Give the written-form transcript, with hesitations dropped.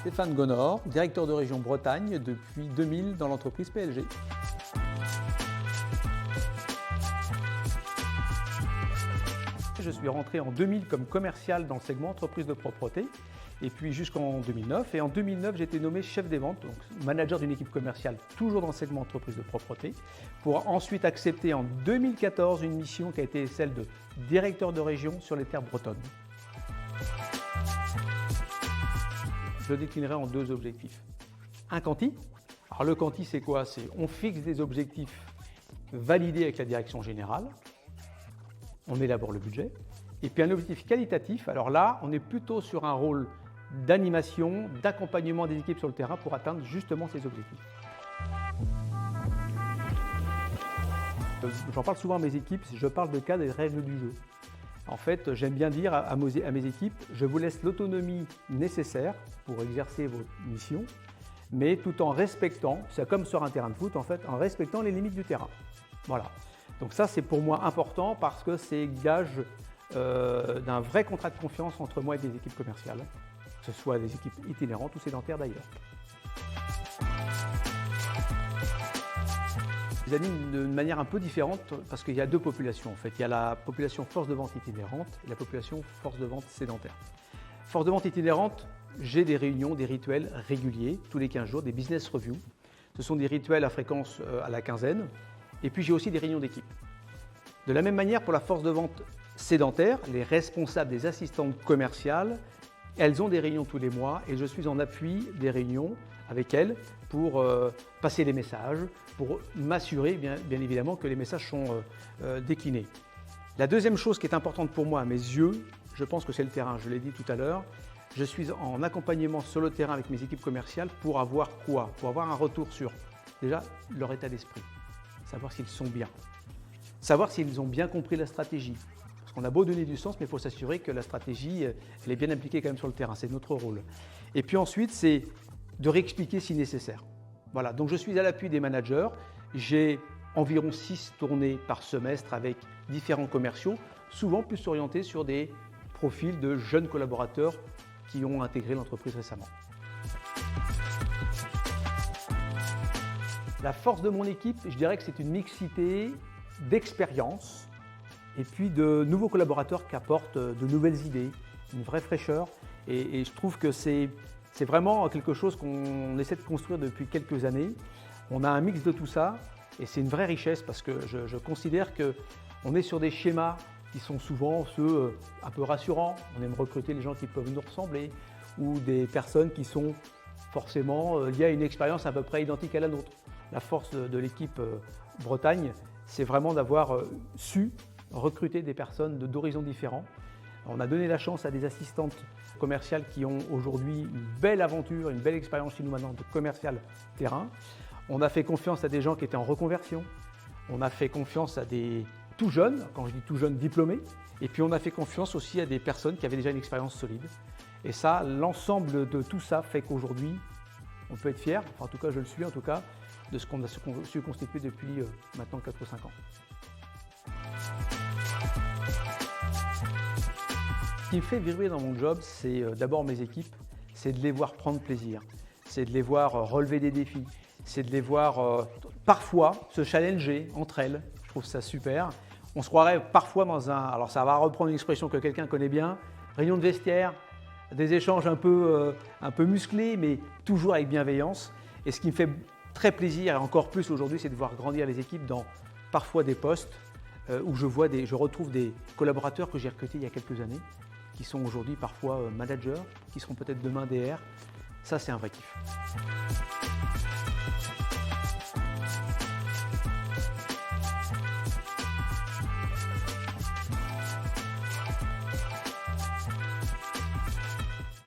Stéphane Gonor, directeur de région Bretagne depuis 2000 dans l'entreprise PLG. Je suis rentré en 2000 comme commercial dans le segment entreprise de propreté et puis jusqu'en 2009. Et en 2009, j'ai été nommé chef des ventes, donc manager d'une équipe commerciale toujours dans le segment entreprise de propreté, pour ensuite accepter en 2014 une mission qui a été celle de directeur de région sur les terres bretonnes. Je le déclinerai en deux objectifs. Un quanti. Alors le quanti, c'est quoi? C'est on fixe des objectifs validés avec la direction générale, on élabore le budget. Et puis un objectif qualitatif, alors là, on est plutôt sur un rôle d'animation, d'accompagnement des équipes sur le terrain pour atteindre justement ces objectifs. J'en parle souvent à mes équipes, je parle de cas des règles du jeu. En fait, j'aime bien dire à mes équipes, je vous laisse l'autonomie nécessaire pour exercer vos missions, mais tout en respectant, c'est comme sur un terrain de foot en fait, en respectant les limites du terrain. Voilà. Donc ça, c'est pour moi important parce que c'est gage d'un vrai contrat de confiance entre moi et des équipes commerciales, que ce soit des équipes itinérantes ou sédentaires d'ailleurs. Je les anime d'une manière un peu différente parce qu'il y a deux populations en fait. Il y a la population force de vente itinérante et la population force de vente sédentaire. Force de vente itinérante, j'ai des réunions, des rituels réguliers, tous les 15 jours, des business reviews. Ce sont des rituels à fréquence à la quinzaine. Et puis j'ai aussi des réunions d'équipe. De la même manière, pour la force de vente sédentaire, les responsables des assistantes commerciales, elles ont des réunions tous les mois et je suis en appui des réunions avec elles pour passer les messages, pour m'assurer bien évidemment que les messages sont déclinés. La deuxième chose qui est importante pour moi à mes yeux, je pense que c'est le terrain, je l'ai dit tout à l'heure, je suis en accompagnement sur le terrain avec mes équipes commerciales pour avoir quoi? Pour avoir un retour sur déjà leur état d'esprit, savoir s'ils sont bien, savoir s'ils ont bien compris la stratégie. Parce qu'on a beau donner du sens, mais il faut s'assurer que la stratégie elle est bien appliquée quand même sur le terrain, c'est notre rôle. Et puis ensuite, c'est de réexpliquer si nécessaire. Voilà, donc je suis à l'appui des managers, j'ai environ 6 tournées par semestre avec différents commerciaux, souvent plus orientés sur des profils de jeunes collaborateurs qui ont intégré l'entreprise récemment. La force de mon équipe, je dirais que c'est une mixité d'expérience et puis de nouveaux collaborateurs qui apportent de nouvelles idées, une vraie fraîcheur. Et je trouve que c'est vraiment quelque chose qu'on essaie de construire depuis quelques années. On a un mix de tout ça et c'est une vraie richesse parce que je considère qu'on est sur des schémas qui sont souvent ceux un peu rassurants. On aime recruter les gens qui peuvent nous ressembler ou des personnes qui sont forcément liées à une expérience à peu près identique à la nôtre. La force de l'équipe Bretagne, c'est vraiment d'avoir su recruter des personnes d'horizons différents. On a donné la chance à des assistantes commerciales qui ont aujourd'hui une belle aventure, une belle expérience chez nous maintenant de commercial terrain. On a fait confiance à des gens qui étaient en reconversion. On a fait confiance à des tout jeunes, quand je dis tout jeunes, diplômés. Et puis on a fait confiance aussi à des personnes qui avaient déjà une expérience solide. Et ça, l'ensemble de tout ça fait qu'aujourd'hui, on peut être fier, enfin en tout cas je le suis en tout cas, de ce qu'on a su constituer depuis maintenant 4 ou 5 ans. Ce qui me fait vibrer dans mon job, c'est d'abord mes équipes, c'est de les voir prendre plaisir, c'est de les voir relever des défis, c'est de les voir parfois se challenger entre elles, je trouve ça super. On se croirait parfois dans un, alors ça va reprendre une expression que quelqu'un connaît bien, réunion de vestiaire, des échanges un peu musclés, mais toujours avec bienveillance. Et ce qui me fait très plaisir, et encore plus aujourd'hui, c'est de voir grandir les équipes dans parfois des postes où je retrouve des collaborateurs que j'ai recrutés il y a quelques années, qui sont aujourd'hui parfois managers, qui seront peut-être demain DR. Ça, c'est un vrai kiff.